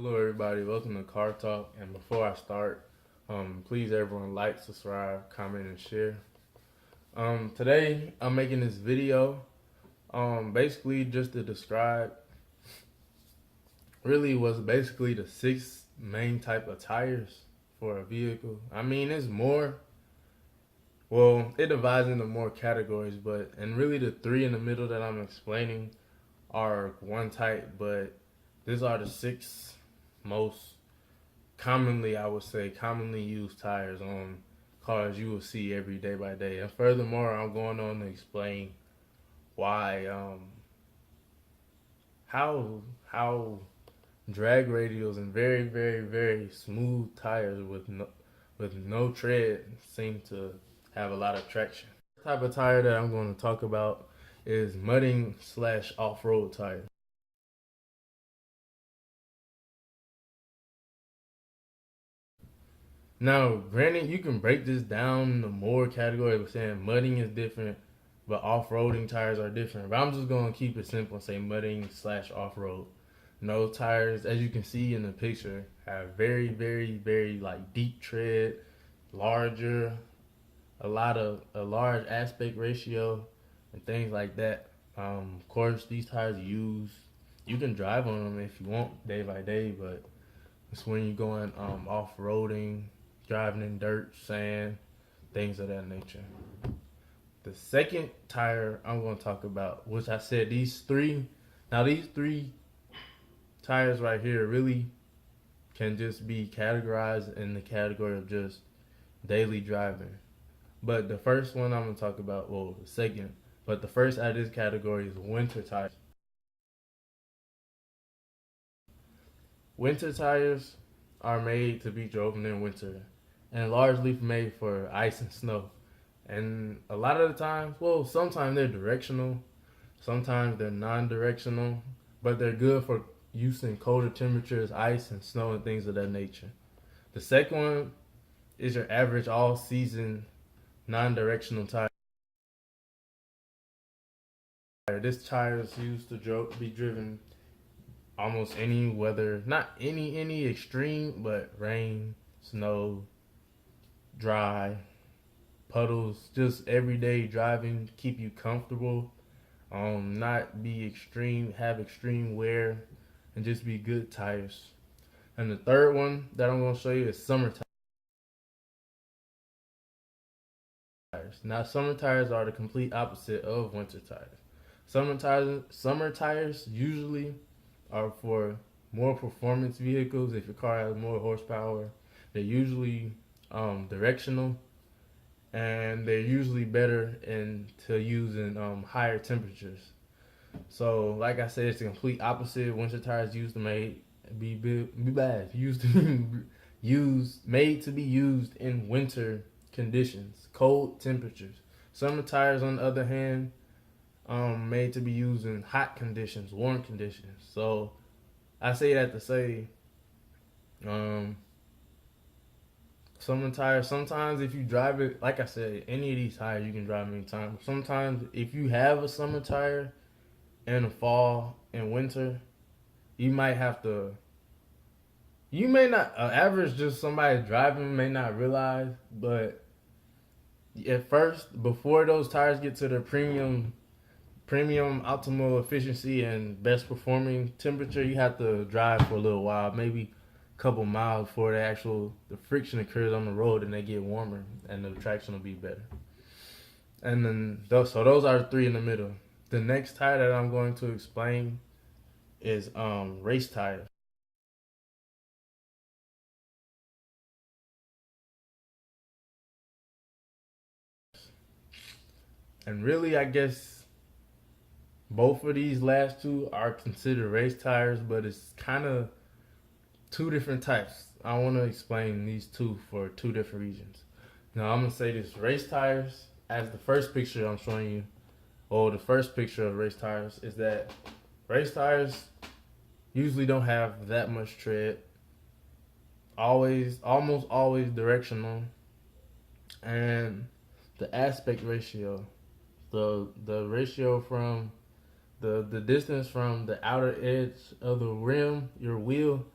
Hello everybody, welcome to Car Talk. And before I start, please everyone like, subscribe, comment, and share. Today I'm making this video, basically just to describe really what's basically the 6 main type of tires for a vehicle. I mean, it's more, well, it divides into more categories, and really the 3 in the middle that I'm explaining are one type, but these are the 6 most commonly, I would say, commonly used tires on cars you will see every day by day. And furthermore, I'm going on to explain why, how drag radials and very, very, very smooth tires with no tread seem to have a lot of traction. The type of tire that I'm going to talk about is mudding / off-road tires. Now, granted, you can break this down into more categories of saying mudding is different, but off-roading tires are different. But I'm just going to keep it simple and say mudding / off-road. And those tires, as you can see in the picture, have very, very, very like deep tread, larger, a large aspect ratio, and things like that. Of course, these tires you can drive on them if you want day by day, but it's when you're going off-roading, driving in dirt, sand, things of that nature. The second tire I'm going to talk about, which I said these 3 tires right here really can just be categorized in the category of just daily driving. But the first one I'm going to talk about, well, the second, but the first out of this category is winter tires. Winter tires are made to be driven in winter and largely made for ice and snow. And a lot of the times, well, sometimes they're directional, sometimes they're non-directional, but they're good for use in colder temperatures, ice and snow and things of that nature. The second one is your average all-season non-directional tire. This tire is used to be driven almost any weather, not any extreme, but rain, snow, dry, puddles, just everyday driving, keep you comfortable, not be extreme, have extreme wear, and just be good tires. And the third one that I'm going to show you is summer tires. Now, summer tires are the complete opposite of winter tires. Summer tires usually are for more performance vehicles. If your car has more horsepower, they're usually directional, and they're usually better to use in higher temperatures. So, like I said, it's the complete opposite. Winter tires made to be used in winter conditions, cold temperatures. Summer tires, on the other hand, made to be used in hot conditions, warm conditions. So I say that to say, summer tires, sometimes if you drive it, like I said, any of these tires you can drive anytime. Sometimes if you have a summer tire in the fall and winter, you may not, average just somebody driving may not realize, but at first, before those tires get to their premium optimal efficiency and best performing temperature, you have to drive for a little while, maybe a couple miles before the friction occurs on the road and they get warmer and the traction will be better. And then those are the 3 in the middle. The next tire that I'm going to explain is race tires. And really, I guess both of these last 2 are considered race tires, but it's kind of 2 different types. I want to explain these 2 for 2 different reasons. Now, I'm going to say this. Race tires, as the first picture I'm showing you, or the first picture of race tires, is that race tires usually don't have that much tread. Almost always directional. And the aspect ratio, the ratio from the distance from the outer edge of the rim, your wheel,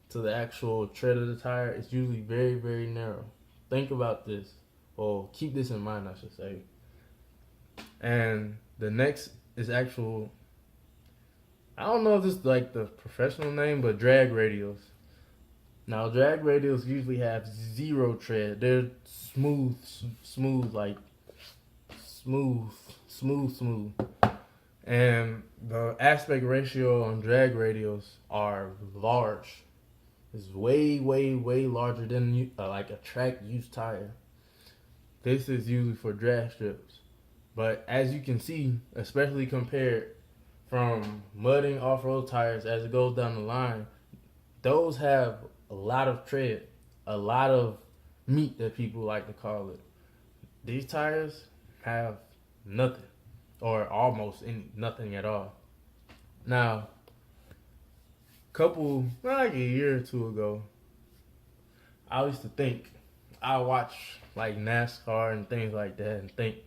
to the actual tread of the tire, it's usually very, very narrow. Think about this, or keep this in mind, I should say. And the next is actual, I don't know if this is like the professional name, but drag radials. Now, drag radials usually have zero tread. They're smooth, like smooth, smooth. And the aspect ratio on drag radials are large. It's way, way larger than like a track use tire. This is usually for drag strips. But as you can see, especially compared from mudding off-road tires as it goes down the line, those have a lot of tread, a lot of meat that people like to call it. These tires have nothing, or almost nothing at all. Now, like a year or two ago, I used to think, I watch like NASCAR and things like that and think,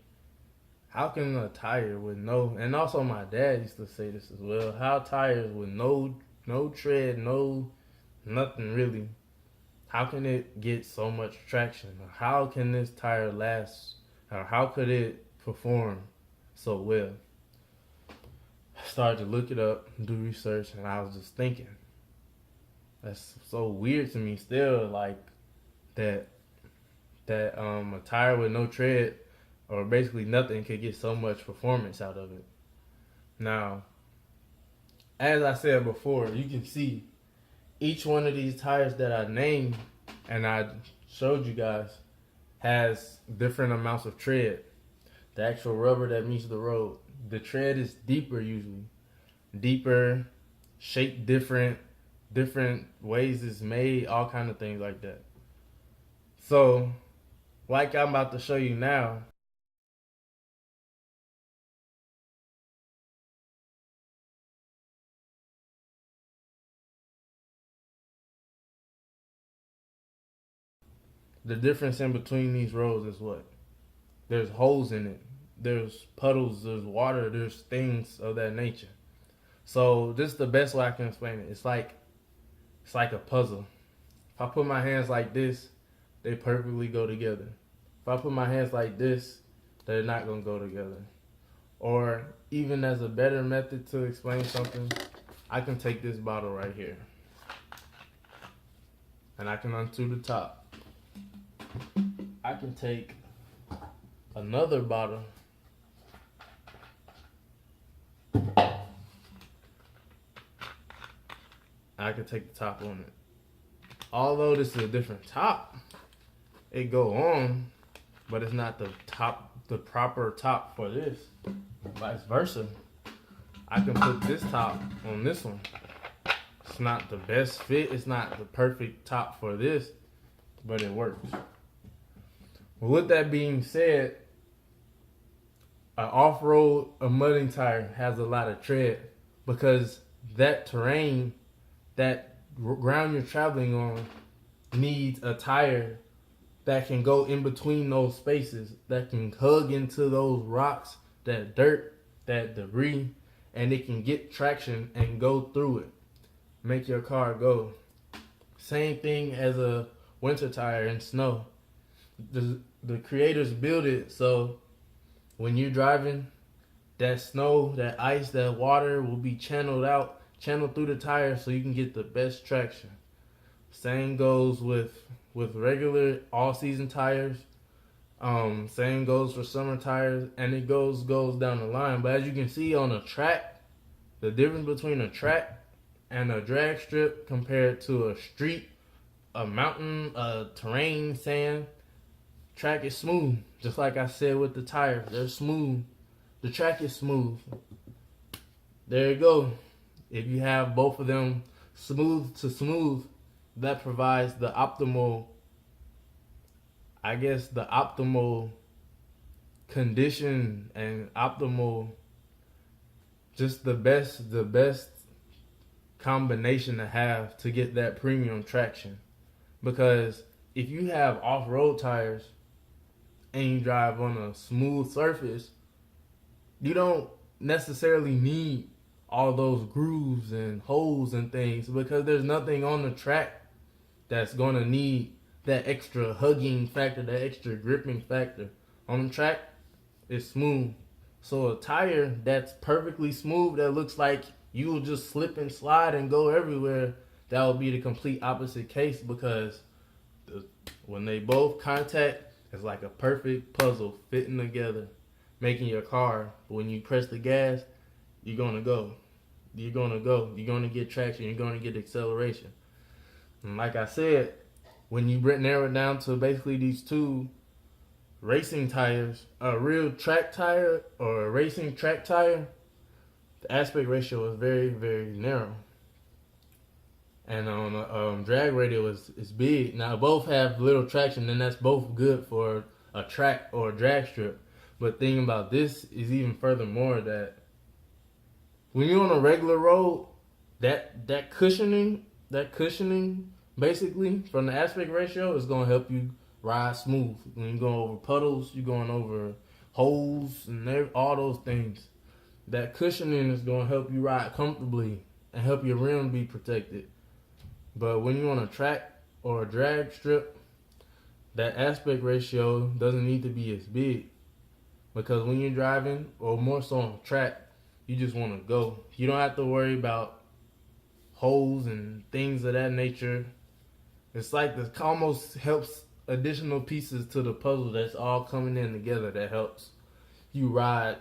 how can a tire with no, and also my dad used to say this as well, how tires with no tread, nothing really, how can it get so much traction? How can this tire last? Or how could it perform so well? I started to look it up, do research, and I was just thinking, that's so weird to me still, like that a tire with no tread or basically nothing could get so much performance out of it. Now, as I said before, you can see each one of these tires that I named and I showed you guys has different amounts of tread. The actual rubber that meets the road, the tread is deeper usually. Deeper, shaped different ways it's made, all kind of things like that. So, like I'm about to show you now, the difference in between these rows is what? There's holes in it. There's puddles, there's water, there's things of that nature. So this is the best way I can explain it. It's like a puzzle. If I put my hands like this, they perfectly go together. If I put my hands like this, they're not gonna go together. Or even as a better method to explain something, I can take this bottle right here and I can undo the top. I can take another bottle I can take the top on it. Although this is a different top, it go on, but it's not the proper top for this. Vice versa. I can put this top on this one. It's not the best fit. It's not the perfect top for this, but it works. Well, with that being said, an off-road, a mudding tire has a lot of tread because that terrain, that ground you're traveling on needs a tire that can go in between those spaces, that can hug into those rocks, that dirt, that debris, and it can get traction and go through it. Make your car go. Same thing as a winter tire in snow. The creators build it so when you're driving, that snow, that ice, that water will be channeled through the tire so you can get the best traction. Same goes with regular all-season tires. Same goes for summer tires, and it goes down the line. But as you can see on a track, the difference between a track and a drag strip compared to a street, a mountain, a terrain, sand, track is smooth. Just like I said with the tires, they're smooth. The track is smooth. There you go. If you have both of them smooth to smooth, that provides the optimal, condition and optimal, just the best combination to have to get that premium traction. Because if you have off-road tires and you drive on a smooth surface, you don't necessarily need all those grooves and holes and things, because there's nothing on the track that's gonna need that extra hugging factor, that extra gripping factor. On the track, it's smooth. So a tire that's perfectly smooth, that looks like you will just slip and slide and go everywhere, that would be the complete opposite case, because when they both contact, it's like a perfect puzzle fitting together, making your car, when you press the gas, you're gonna go. You're gonna go. You're gonna get traction. You're gonna get acceleration. And like I said, when you narrow it down to basically these two racing tires, a real track tire or a racing track tire, the aspect ratio is very, very narrow. And on a drag radial is big. Now both have little traction, and that's both good for a track or a drag strip. But thinking about this is even furthermore that when you're on a regular road, that cushioning basically from the aspect ratio is gonna help you ride smooth. When you're going over puddles, you're going over holes and all those things. That cushioning is gonna help you ride comfortably and help your rim be protected. But when you're on a track or a drag strip, that aspect ratio doesn't need to be as big, because when you're driving, or more so on track, you just want to go. You don't have to worry about holes and things of that nature. It's like this almost helps additional pieces to the puzzle that's all coming in together that helps you ride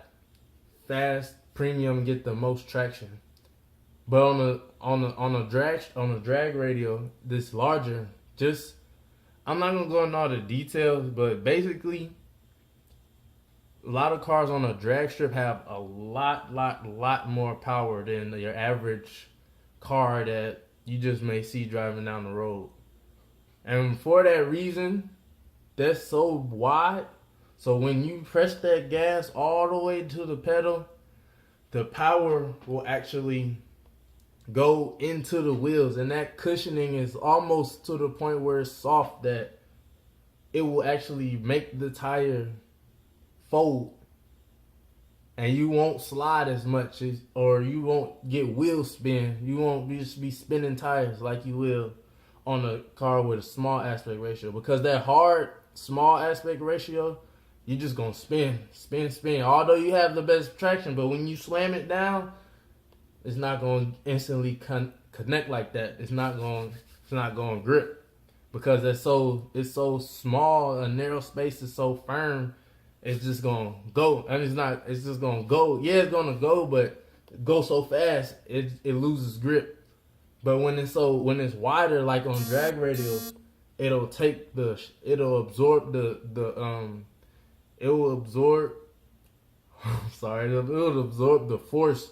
fast, premium, get the most traction. But on a drag radial this larger, just I'm not gonna go into all the details, but basically a lot of cars on a drag strip have a lot more power than your average car that you just may see driving down the road. And for that reason, that's so wide. So when you press that gas all the way to the pedal, the power will actually go into the wheels, and that cushioning is almost to the point where it's soft that it will actually make the tire fold, and you won't slide as much, or you won't get wheel spin. You won't just be spinning tires like you will on a car with a small aspect ratio, because that hard small aspect ratio, you're just gonna spin. Although you have the best traction, but when you slam it down, it's not going to instantly connect like that. It's not going to grip, because it's so small. A narrow space is so firm. It's just going to go, and it's just going to go. Yeah, it's going to go, but go so fast it loses grip. But when it's wider, like on drag radials, it will absorb the force,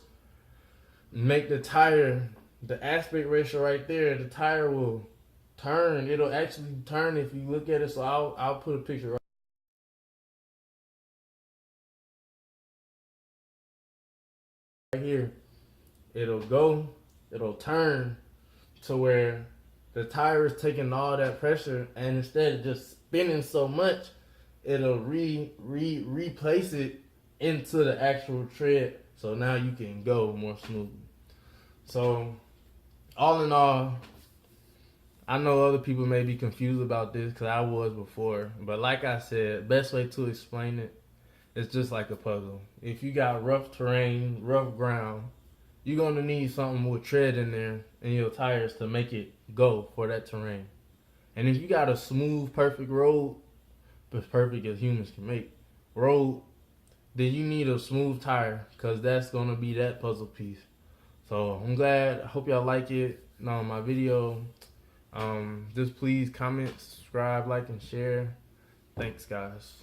make the tire, the aspect ratio right there, the tire will turn. It'll actually turn if you look at it. So I'll put a picture right here. It'll turn to where the tire is taking all that pressure, and instead of just spinning so much, it'll replace it into the actual tread. So now you can go more smoothly. So, all in all, I know other people may be confused about this, because I was before. But like I said, best way to explain it, it's just like a puzzle. If you got rough terrain, rough ground, you're going to need something with tread in there in your tires to make it go for that terrain. And if you got a smooth, perfect road, as perfect as humans can make road, then you need a smooth tire, because that's going to be that puzzle piece. So I'm glad. I hope y'all like it. My video. Just please comment, subscribe, like, and share. Thanks, guys.